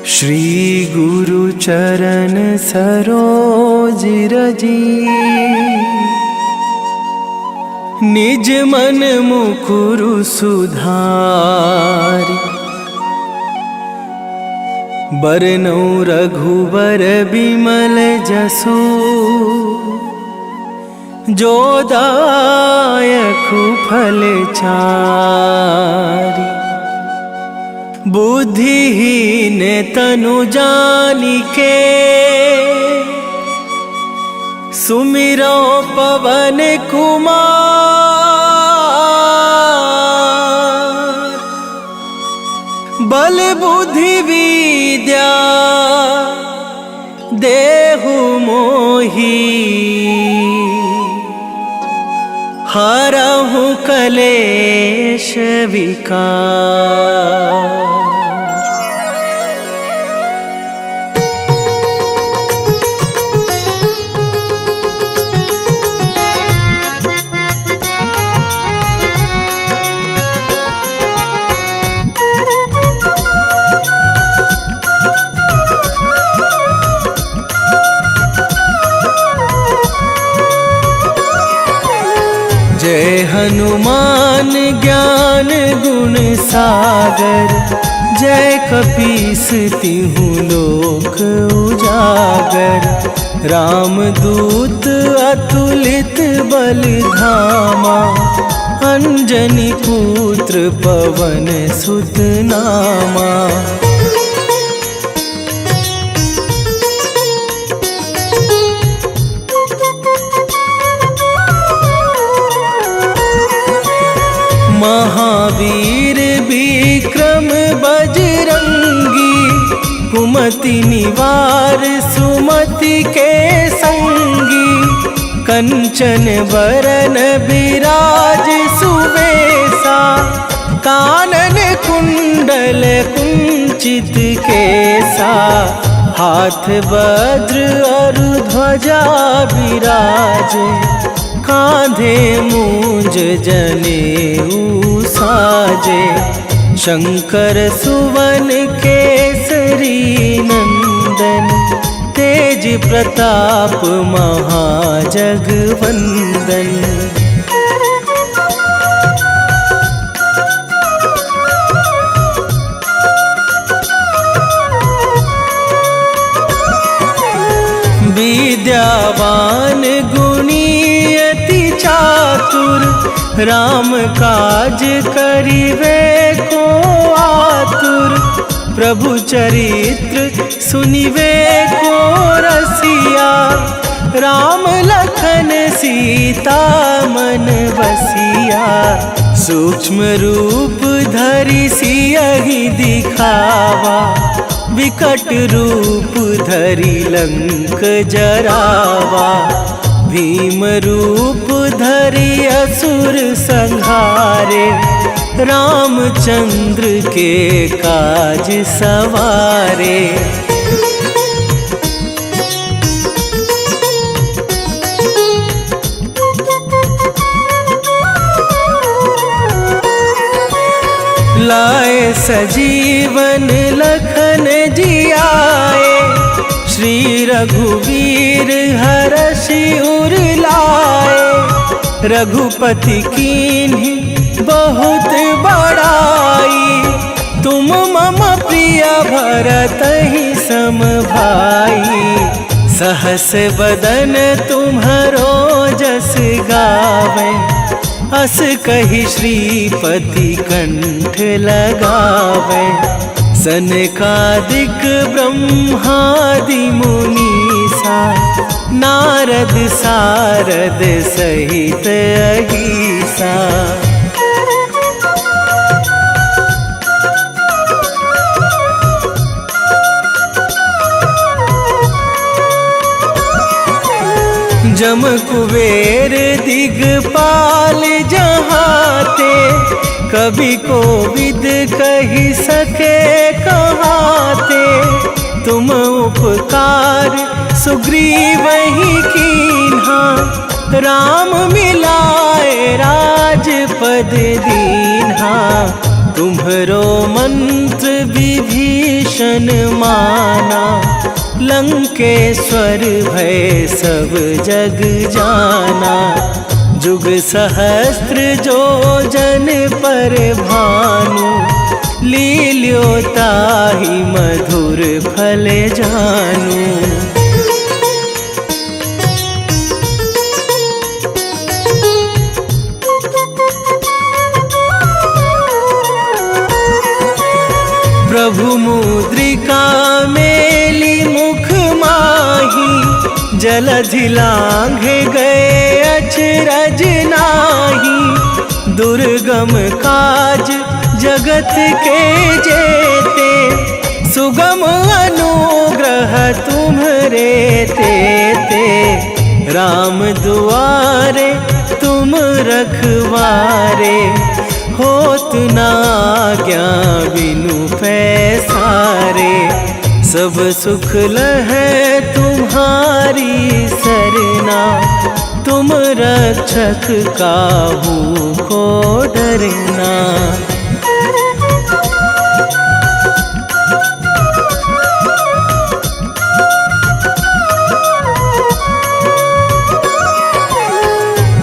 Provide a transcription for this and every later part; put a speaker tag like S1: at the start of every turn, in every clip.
S1: श्री गुरु चरण सरोज रजी, निज मन मुकुरु सुधारि। बरनउँ रघुबर बिमल जसु, जो दायकु फल चारि। बुद्धिहीन तनु जानिके, सुमिरो पवन कुमार। बल बुद्धि विद्या देहु मोहि, हरहु कलेश विकार। जय हनुमान ज्ञान गुण सागर, जय कपीस तिहु लोक उजागर। रामदूत अतुलित बल धामा, अंजनी पुत्र पवन सुत नामा। महावीर विक्रम बजरंगी, कुमति निवार सुमति के संगी। कंचन बरन बिराज सुबेसा, कानन कुंडल कुंचित केसा। हाथ वज्र और ध्वजा विराजे, कांधे मूंज जनेऊ साजे। शंकर सुवन केसरी नंदन, तेज प्रताप महाजगवंदन। विद्यावान गुणी अति चातुर, राम काज करिवे को आतुर। प्रभु चरित्र सुनिवे को रसिया, राम लखन सीता मन बसिया। सूक्ष्म रूप धरि सियहि दिखावा, विकट रूप धरि लंक जरावा। भीम रूप धरि असुर संहारे, रामचंद्र के काज सवारे। लाए सजीवन लखन जियाए, श्री रघुवीर हरषि उर लाए। रघुपति कीन्ही बहुत बड़ाई, तुम मम प्रिय भरतहि सम भाई। सहस बदन तुम्हरो जस गावे, अस कहि श्रीपति कंठ लगावे। सनकादिक ब्रह्मादि मुनीसा, नारद सारद सहित अहिसा। जम कुबेर दिगपाल जहाते, कभी कोविद कहि सके कहाते। तुम उपकार सुग्रीवहि कीन्हा, राम मिलाए राजपद दीन्हा। तुम्हरो मंत्र विभीषण माना, लंकेश्वर भय सब जग जाना। जुग सहस्त्र जो जन पर भानु, लील्यो ताहि मधुर फल जानू। प्रभु मुद्रिका मेली मुख माही, जलधि लांघे गए अचरज नाही। दुर्गम काज जगत के जेते, सुगम अनुग्रह तुम्हरे तेते। राम दुआरे तुम रखवारे, होत न आज्ञा बिनु पैसारे। सब सुख लहै तुम्हारी सरना, तुम रक्षक काहू को डरना।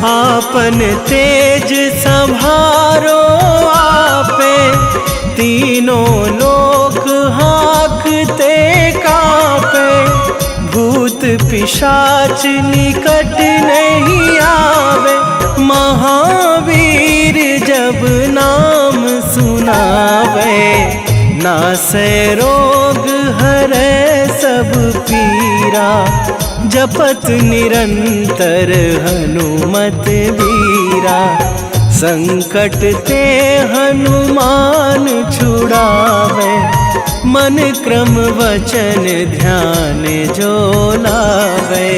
S1: आपन तेज संभारो आपे, तीनों लोक हाँकते कांपे। भूत पिशाच निकट नहीं आवे, महावीर जब नाम सुनावे। नासै रोग हरै सब पीरा, जपत निरंतर हनुमत वीरा। संकट ते हनुमान छुड़ावे, मन क्रम वचन ध्यान जो लावे।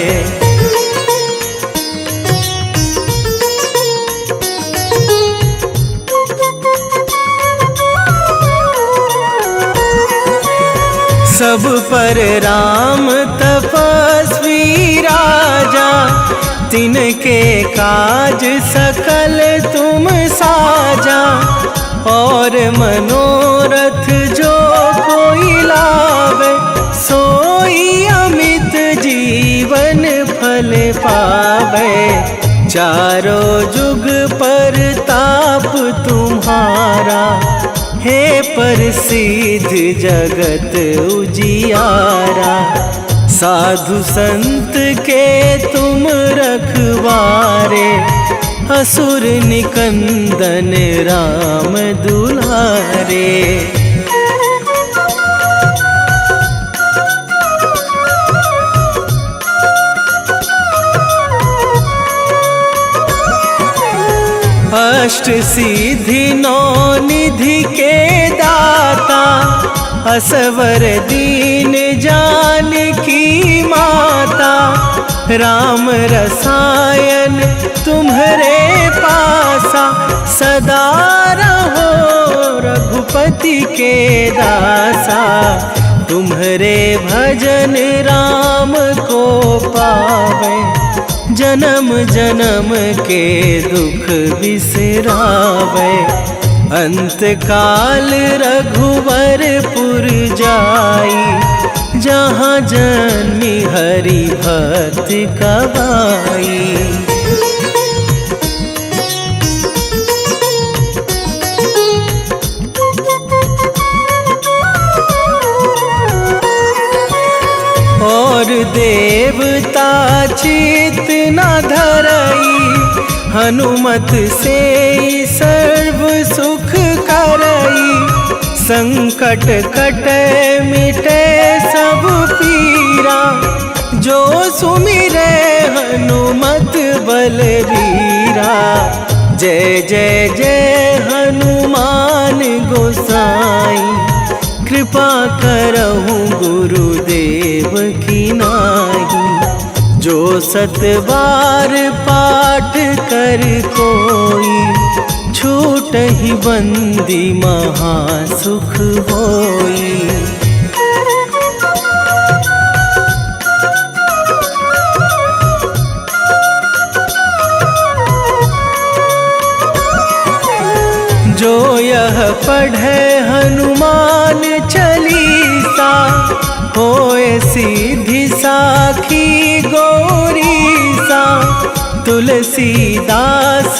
S1: सब पर राम तपस्वी राजा, तिनके काज सकल तुम साजा। और मनोरथ जो कोई लावे, सोई अमित जीवन फल पावे। चारों जुग पर ताप तुम्हारा, हे प्रसिद्ध जगत उजियारा। साधु संत के तुम रखवारे, असुर निकंदन राम दुलारे। अष्ट सिद्धि नौ निधि के दाता, असवर दीन जानकी माता। राम रसायन तुम्हरे पासा, सदा रहो रघुपति के दासा। तुम्हरे भजन राम को पावे, जन्म जन्म के दुख बिसरावे। अंत काल रघुवरपुर जाई, जहाँ जन्मी हरि भक्त कहाई। और देवता चित न धरई, हनुमत से सर्व सुख करई। संकट कटे मिटे सब पीरा, जो सुमिरे हनुमत बलबीरा। जय जय जय हनुमान गोसाई, कृपा करहु गुरुदेव की नाई। जो सत बार पाठ कर कोई, छूटहि बंदी महासुख होई। जो यह पढ़ हनुमान चालीसा, होए सीधी साखी गौरीसा। तुलसीदास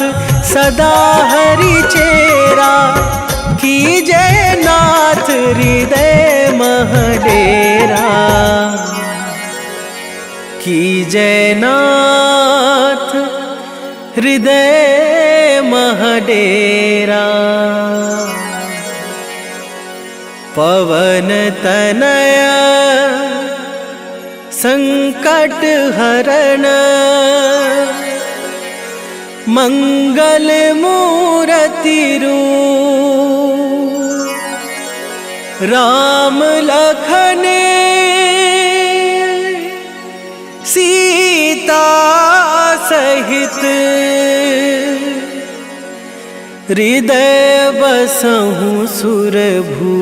S1: सदा हरि चेरा, कीजे नाथ हृदय मह डेरा। कीजे नाथ हृदय मह डेरा। पवन तनय संकट हरण, मंगल मूरति रूप। राम लखन सीता सहित, हृदय बसहु सुरभू।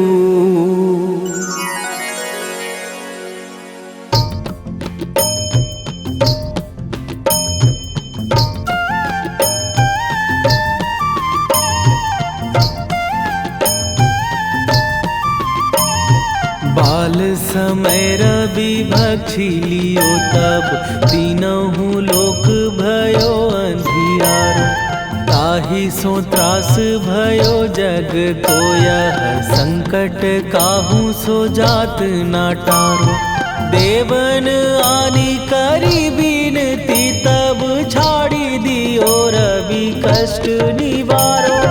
S1: बाल समय रवि भक्षी लियो तब, तीनहु लोक भयो अंधियारो। ताहि सो त्रास भयो जग को यह, संकट काहू सो जात ना टारो। देवन आनी करी बिनती, तब छाड़ी दियो रवि कष्ट निवारो।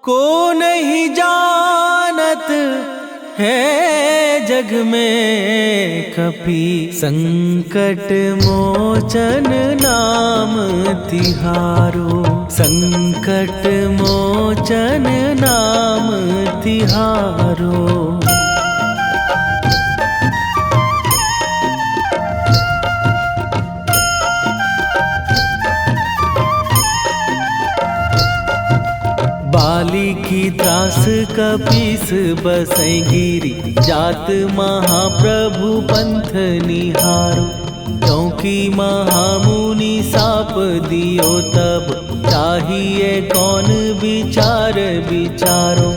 S1: को नहीं जानत है जग में कपि, संकट मोचन नाम तिहारो। संकट मोचन नाम तिहारो। बाली की त्रास कपीस बसै गिरी, जात महाप्रभु पंथ निहारो। क्योंकि महामुनि साप दियो तब, चाहिए कौन विचार विचारो।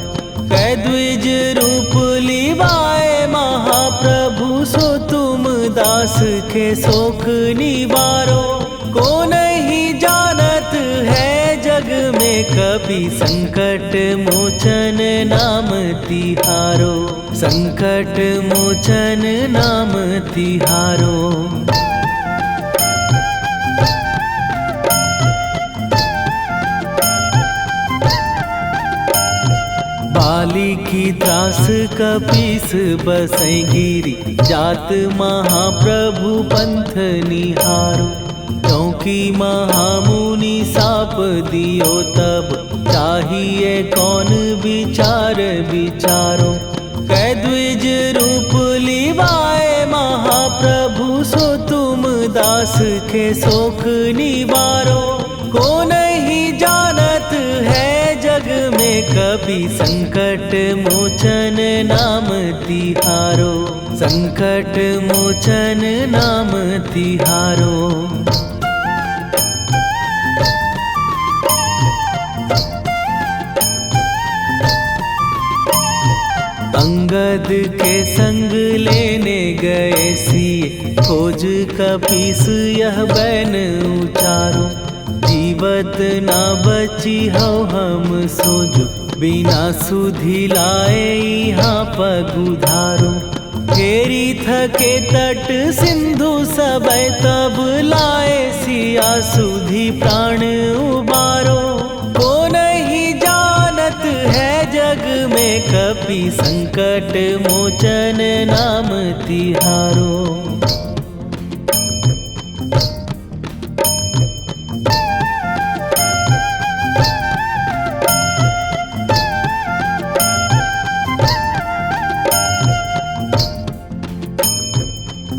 S1: कै द्विज रूप लिवाए महाप्रभु, सो तुम दास के शोक निवारो। को नहीं जानत है जग में कपि, संकट मोचन नाम तिहारो। संकट मोचन नाम तिहारो। बाली की त्रास कपीस बसै गिरी, जात महाप्रभु पंथ निहारो। क्योंकि महामुनि साप दियो तब, चाहिए कौन विचार विचारो। कै द्विज रूप लिवाए महाप्रभु, सो तुम दास के शोक निवारो। को नहीं जानत है जग में कपि, संकट मोचन नाम तिहारो। संकट मोचन नाम तिहारो। अंगद के संग लेने गए सिए, खोज कपीस यह बैन उचारो। जीवत ना बची हो हम सोजो, बिना सुधि लाए यहाँ पगुधारो। फेरी थके तट सिंधु सबे, तब लाए सिया सुधि प्राण उबारो। को नहीं जानत है जग में कपि, संकट मोचन नाम तिहारो।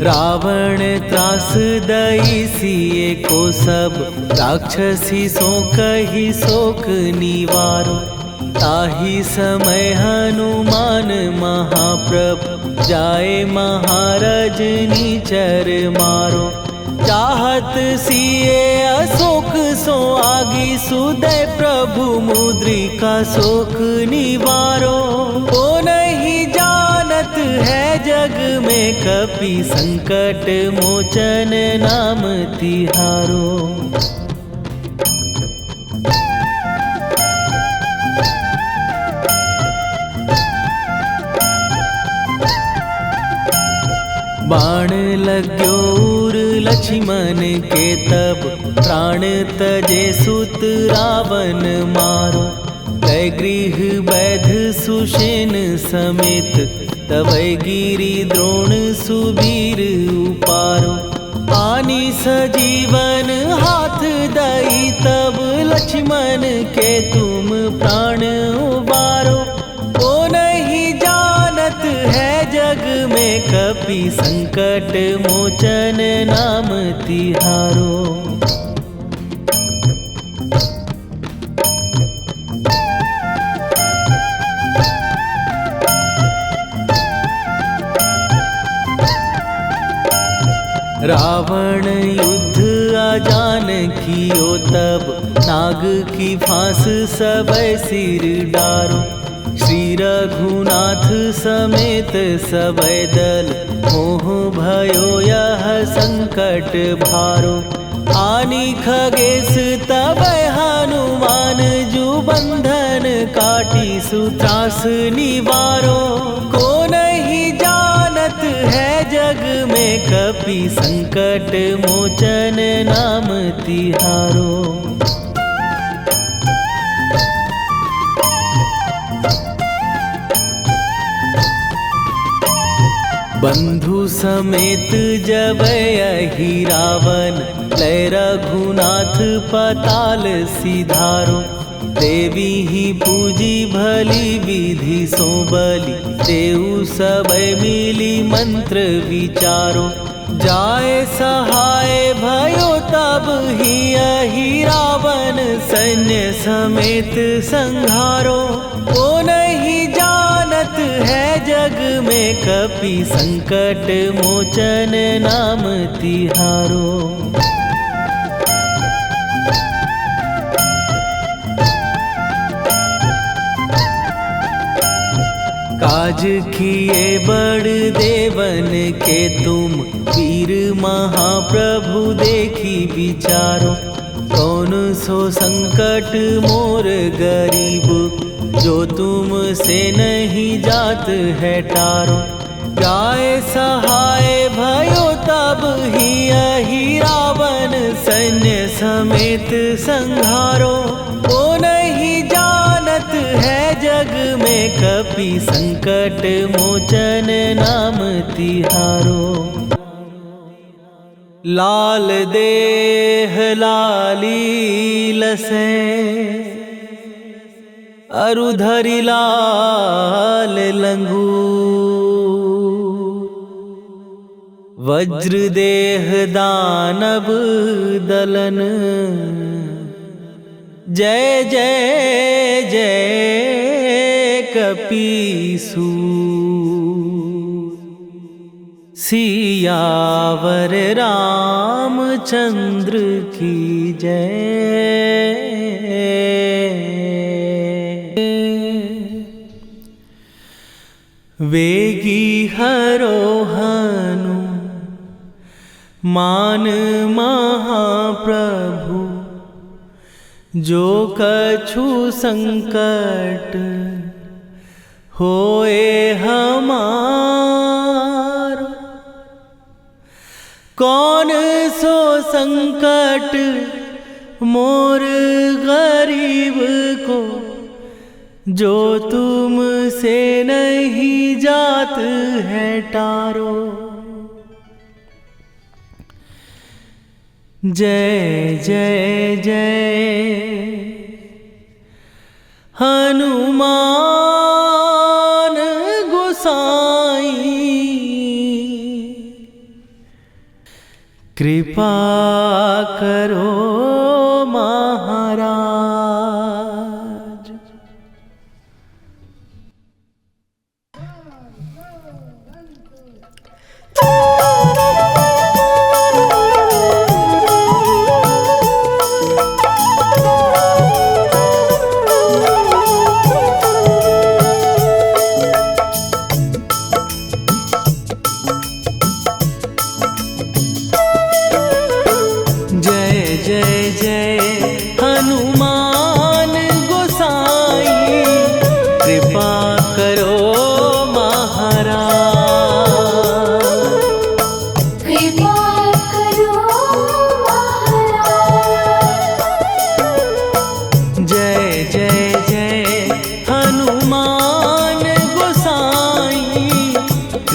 S1: रावण त्रास दई सिए को सब, राक्षसी सो कही शोक निवारो। ताहि समय हनुमान महाप्रभु, जाए महाराज निचर मारो। चाहत सिए अशोक सो आगी सुदय प्रभु मुद्रिका शोक निवारो। ओ नहीं जानत है जग में कपि संकट मोचन नाम तिहारो। बाण लग्यो उर लक्ष्मण के तब प्राण तजे सुत रावण मारो। कै गृह वैध सुषेण समेत तवै गिरि द्रोण सुबीर उपारो। आनी सजीवन हाथ दई तब लक्ष्मण के तुम प्राण उबारो। ओ नहीं जानत है जग में कपि संकट मोचन नाम तिहारो। रावण युद्ध आजान कियो तब नाग की फांस सबै सिर डारो। श्री रघुनाथ समेत सबै दल मोह भयो यह संकट भारो। आनी खगेश तबै हनुमान जु बंधन काटी सुत्रास निवारो। को नहीं जानत है जग में कपि संकट मोचन नाम तिहारो। बंधु समेत जबै अहि रावण लय रघुनाथ पताल सिधारो। देवी ही पूजी भली विधि सो बलि देऊ सबै मिली मंत्र विचारो। जाय सहाय भयो तब ही अहि रावण सैन्य समेत संहारो। ओ नहीं जानत है जग में कपि संकट मोचन नाम तिहारो। काज किए बड़ देवन के तुम वीर महाप्रभु देखी विचारो। कौन सो संकट मोर गरीब जो तुम से नहीं जात है टारो। जाय सहाय भयो तब ही अहि रावण सैन्य समेत संहारो। ओ नहीं जानत है जग में कपि संकट मोचन नाम तिहारो। लाल देह लाली लसे अरुधरि लाल लंगूर। वज्र देह दानव दलन जय जय जय कपीसूर। सियावर रामचंद्र की जय। वेगी हरोहनु मान महाप्रभु जो कछु संकट होए हमार। कौन सो संकट मोर गरीब को जो तुम से नहीं जात है टारो। जय जय जय हनुमान गोसाई। कृपा करो महाराज।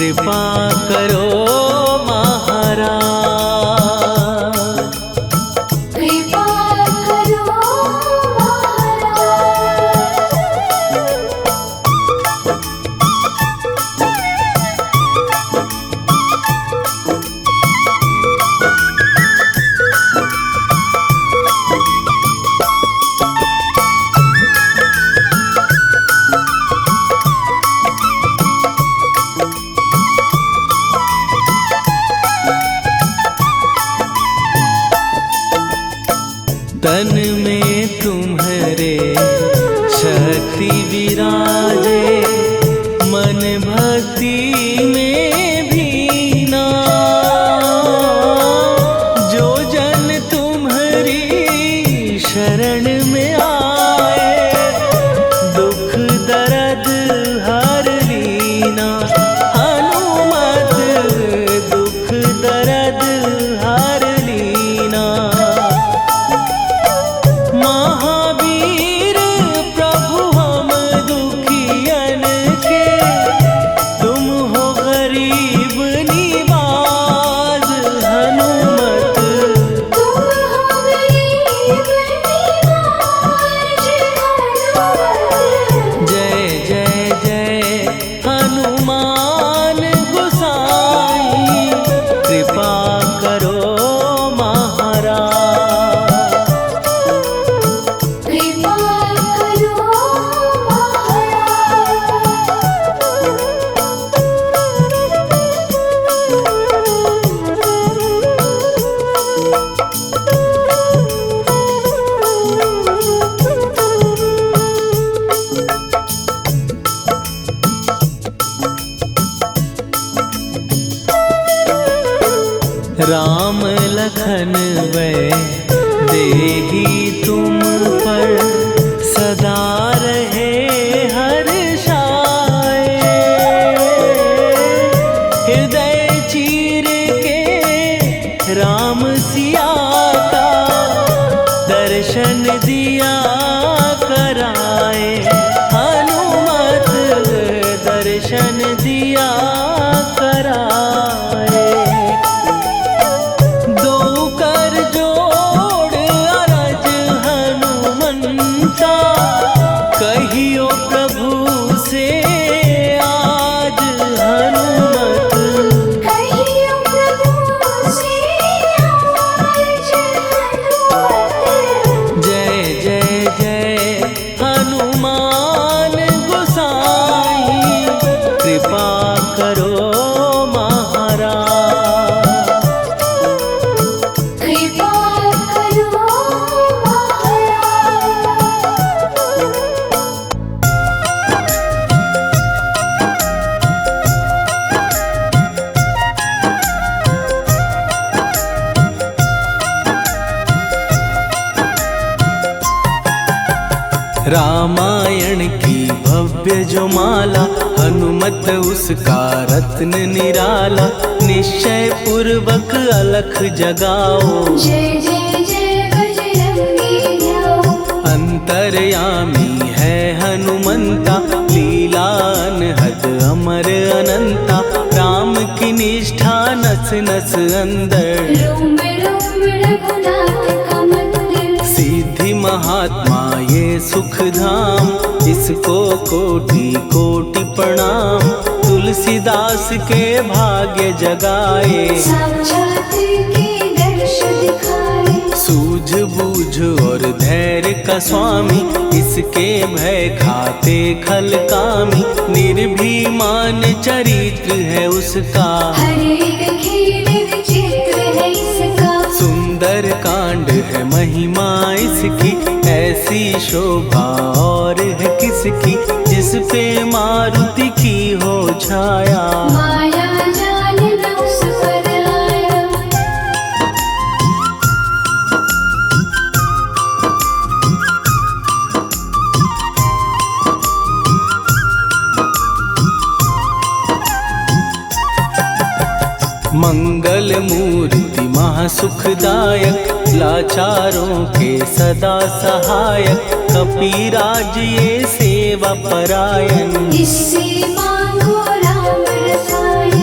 S1: कृपा करो महाराज।
S2: कृपा करो
S1: तन में तुम्हारे शक्ति विराजे, मन भक्ति में भीना। जो जन तुम्हारी शरण में आए, दुख दर्द हर लीना। हनुमत दुख दर्द हर लीना। महावीर प्रभु हम दुखियन के, तुम हो गरीब निवाज। हनुमत
S2: तुम हो गरीब निवाज।
S1: जय जय जय हनुमान गोसाई, कृपा करो महाराज।
S2: कृपा करो
S1: राम लखन वै देही तुम पर, सदा रहे हर्षाए। हृदय चीर के राम सिया का, दर्शन दिया कराए। हनुमत दर्शन दिया कराए। दो कर जोड़ अरज हनुमंता, कहियो प्रभु से आज। हनुमत
S2: कहियो प्रभु से आज। हनुमत
S1: जय जय जय हनुमान गोसाई, कृपा करो महाराज।
S2: कृपा करो
S1: रामायण की भव्य जो माला, हनुमत उसका रत्न निराला। निश्चय पूर्वक अलख जगाओ,
S2: जय जय जय बजरंगी जाओ।
S1: अंतर्यामी है हनुमंता, लीला अनहद अमर अनंता। राम की निष्ठा नस नस अंदर,
S2: रोम रोम रघुनाथ का मंदिर।
S1: सिद्धि महात्मा ये सुख धाम, इसको कोटि कोटि प्रणाम। तुलसीदास के भाग्य जगाए,
S2: साक्षात के दर्श दिखाए।
S1: सूझ बूझ और धैर्य का स्वामी, इसके भय खाते खल कामी। निर्भीमान चरित्र है उसका,
S2: हर एक खेल विचित्र है इसका।
S1: सुंदर कांड है महिमा इसकी, ऐसी शोभा और है किसकी। जिस पे मारुति की हो छाया,
S2: माया जाल न उस पर आया।
S1: मंगल मूर्ति महासुखदायक, लाचारों के सदा सहायक। कपीराज ये सेवा परायण,
S2: इससे मांगो राम रसायन।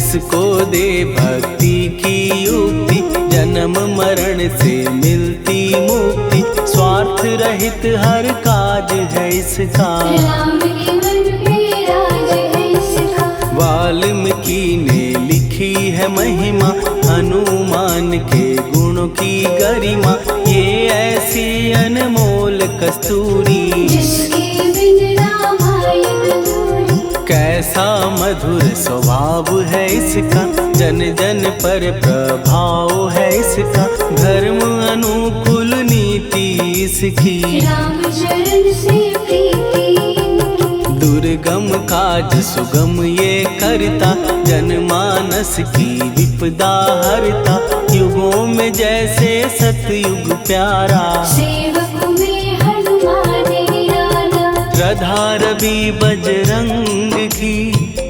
S1: जिसको दे भक्ति की युक्ति, जन्म मरण से मिलती मुक्ति। स्वार्थ रहित हर काज है इसका,
S2: राम के मन पे राज है इसका।
S1: वाल्मीकि ने लिखी है महिमा, हनुमान के गुणों की गरिमा। ये ऐसी अनमोल कस्तूरी,
S2: जिसके बिन रामायण अधूरी।
S1: कैसा मधुर स्वभाव है इसका, जन जन पर प्रभाव है इसका। धर्म अनुकूल नीति इसकी,
S2: राम चरण से प्रीति इनकी।
S1: दुर्गम काज सुगम ये करता, जनमानस की विपदा हरता। युगों में जैसे सतयुग प्यारा,
S2: सेवक में हनुमान निराला।
S1: श्रद्धा रवि बजरंग की,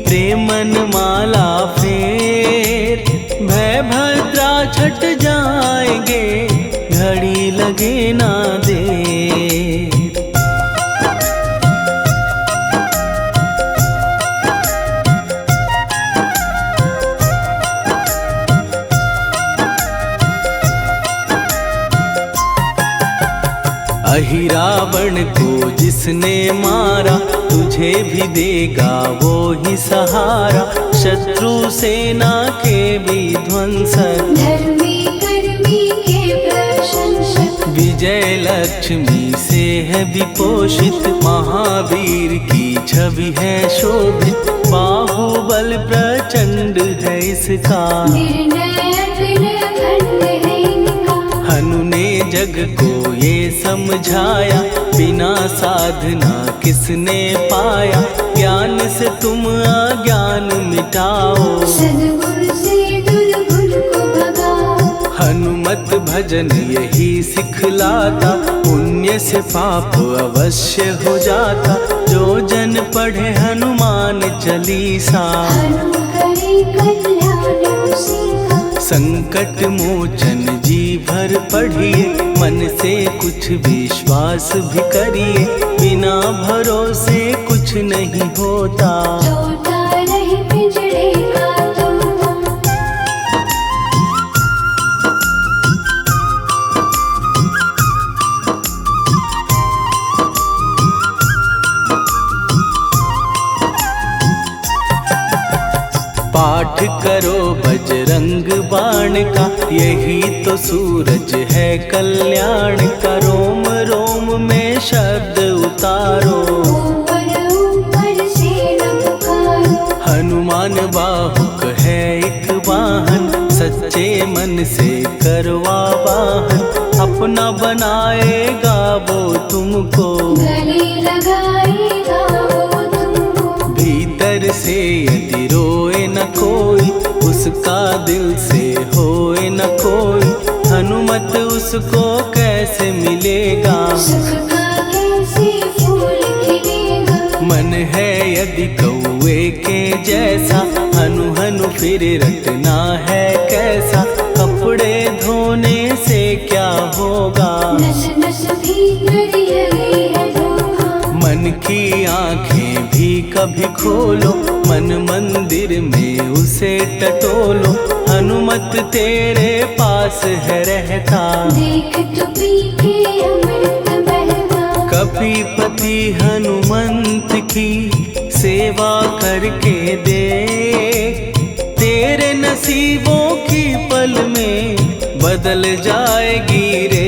S1: प्रेमन माला फेर। भय भद्रा छट जाएंगे, घड़ी लगे ना देर। अहि रावण को जिसने मारा, तुझे भी देगा वो ही सहारा। शत्रु सेना के विध्वंसक,
S2: धर्मी कर्मी के प्रशंसक।
S1: विजय लक्ष्मी से है विपोषित, महावीर की छवि है शोभित। बाहुबल प्रचंड है इसका,
S2: निर्णय अखंड है इनका।
S1: हनु ने जग को ये समझाया, बिना साधना किसने पाया। ज्ञान से तुम अज्ञान मिटाओ,
S2: सद्गुण से दुर्गुण को भगाओ।
S1: हनुमत भजन यही सिखलाता, पुण्य से पाप अवश्य हो जाता। जो जन पढ़े हनुमान चालीसा,
S2: हनु करे कल्याण उसी का।
S1: संकट मोचन जी भर पढ़िए, मन से कुछ विश्वास भी करिए। बिना भरोसे कुछ नहीं होता,
S2: तोता रहे पिंजड़े का तोता।
S1: पाठ करो बजरंग बाण का, यही तो सूरज है कल्याण का। रोम रोम में शब्द उतारो,
S2: ऊपर ऊपर से न पुकारो।
S1: हनुमान बाहुक है एक वाहन, सच्चे मन से करवा वाहन। अपना बनाएगा वो तुमको,
S2: गले लगाएगा वो तुमको।
S1: भीतर से यदि रोए न कोई, उसका दिल से होए न कोई। हनुमत उसको कैसे मिलेगा,
S2: सुख का कैसे फूल खिलेगा।
S1: मन है यदि कौवे के जैसा, हनु हनु फिर रटना है कैसा। कपड़े धोने से क्या होगा,
S2: नस नस भीतर यही है धोखा।
S1: मन की आंखें भी कभी खोलो, मन मंदिर में उसे टटोलो। हनुमत तेरे पास है रहता,
S2: देख तो पी के अमृत बहता।
S1: कपीपति हनुमंत की सेवा करके देख। तेरे नसीबों की पल में बदल जाएगी रे।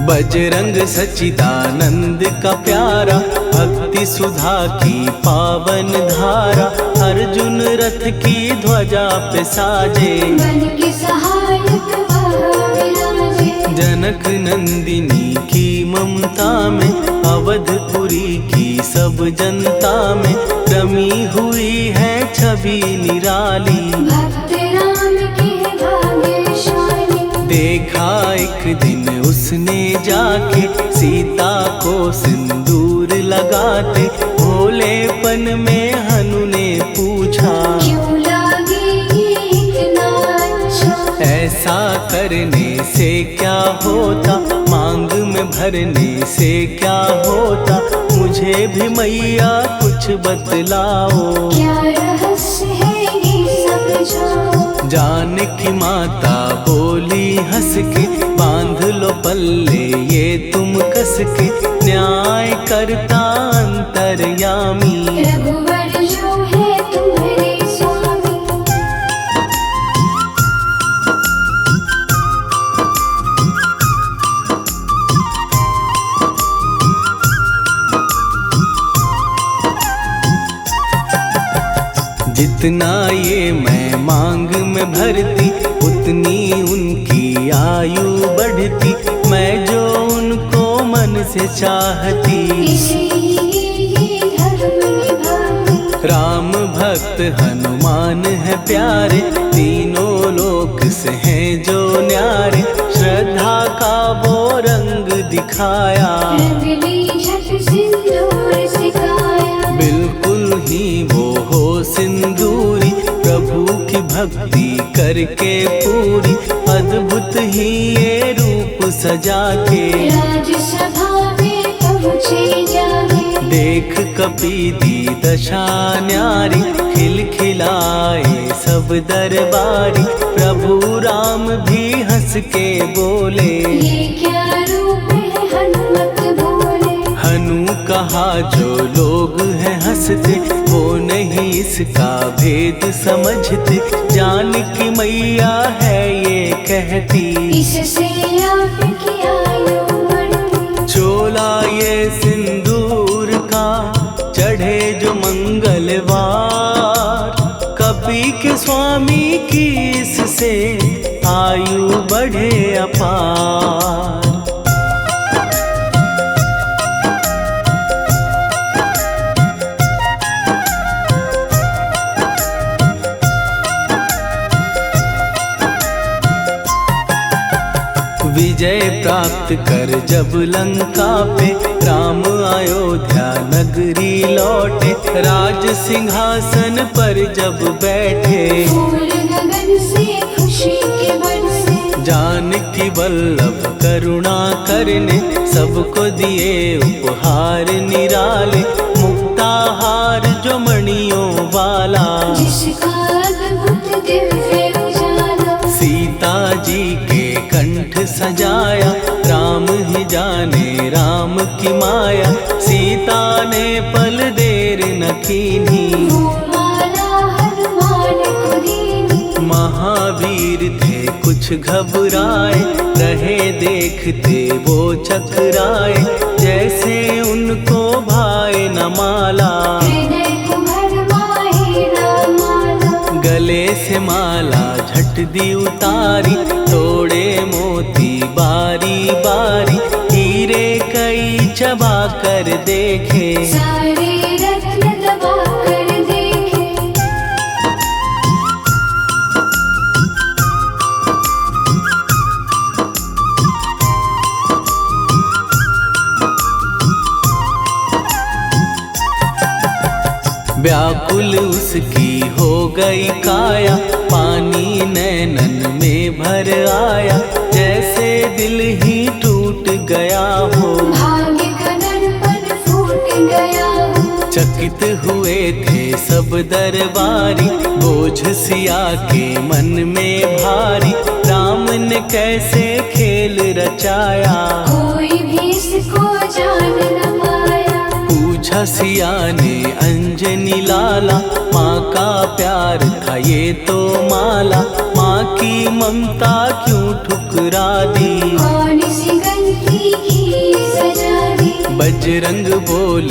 S1: बजरंग सच्चिदानंद का प्यारा, भक्ति सुधा की पावन धारा। अर्जुन रथ की ध्वजा पे साजे,
S2: बन के सहायक वह विराजे।
S1: जनक नंदिनी की ममता में, अवधपुरी की सब जनता में। रमी हुई है छवि निराली,
S2: भक्त राम के भाग्यशाली।
S1: देखा एक दिन उसने जाके, सीता को सिंदूर लगाते। भोलेपन में हनु ने पूछा,
S2: क्यों लागे ये
S1: ऐसा करने से क्या होता, मांग में भरने से क्या होता, मुझे भी मैया कुछ बतलाओ।
S2: क्या रहस्य है ये समझाओ।
S1: जानकी माता बोली हंस के, बांध लो पल्ले ये तुम कस के, न्याय करता अंतर्यामी।
S2: रघुवर जो है तुम्हारे स्वामी।
S1: जितना ये मैं मांग में भरती, उतनी उनकी आयु बढ़ती, मैं जो उनको मन से चाहती।
S2: इसीलिए धर्म निभाती।
S1: राम भक्त हनुमान है प्यारे, तीनों लोक से हैं जो न्यारे, श्रद्धा का वो रंग दिखाया।
S2: रंग ली झट सिंदूर सिखाया।
S1: बिल्कुल ही वो हो सिंदूरी, प्रभु की भक्ति करके पूरी, अद्भुत ही ये रूप सजा के।
S2: राजसभा में पहुँचे जाके।
S1: देख कपीदी दशा न्यारी, खिलखिलाए सब दरबारी, प्रभु राम भी हंस के बोले।
S2: ये क्या रूप है हनुमत बोले।
S1: हनु कहा जो लोग हैं हंसते, वो नहीं इसका भेद समझते, जानकी मैया है ये कहती।
S2: इससे आपकी आयु बढ़ती।
S1: चोला ये सिंदूर का चढ़े जो मंगलवार, कपी के स्वामी की इससे आयु बढ़े अपार। विजय प्राप्त कर जब लंका पे, राम अयोध्या नगरी लौटे, राज सिंहासन पर जब बैठे।
S2: फूल गगन से खुशी के बरसे।
S1: जानकी वल्लभ करुणा करने, सबको दिए उपहार निराले, मुक्ताहार जो मणियों वाला।
S2: जिसका अद्भुत दिव्य उजाला।
S1: सीता जी के कंठ सजाया, राम ही जाने राम की माया, सीता ने पल देर न कीन्ही।
S2: वो माला हनुमान को दीनी।
S1: महावीर थे कुछ घबराए, रहे देखते वो चकराए, जैसे उनको भाए न माला।
S2: हृदय को भरमाए राम माला।
S1: गले से माला झट दी उतारी, तोड़े मोती बारी बारी, हीरे कई चबा कर देखे।
S2: सारे रत्न दबा कर देखे।
S1: व्याकुल उसकी हो गई काया, पानी नैनन में भर आया, जैसे दिल ही टूट गया हो।
S2: भाग्य का दर्पण फूट गया हो।
S1: चकित हुए थे सब दरबारी, बोझ सिया के मन में भारी, राम ने कैसे खेल रचाया।
S2: कोई भी इसको जान न पाया।
S1: पूछा सिया ने अंजनी लाला, माँ का प्यार था ये तो माला, माँ की ममता क्यों ठुकरा दी।
S2: कौन सी गलती की सजा दी।
S1: बजरंग बोले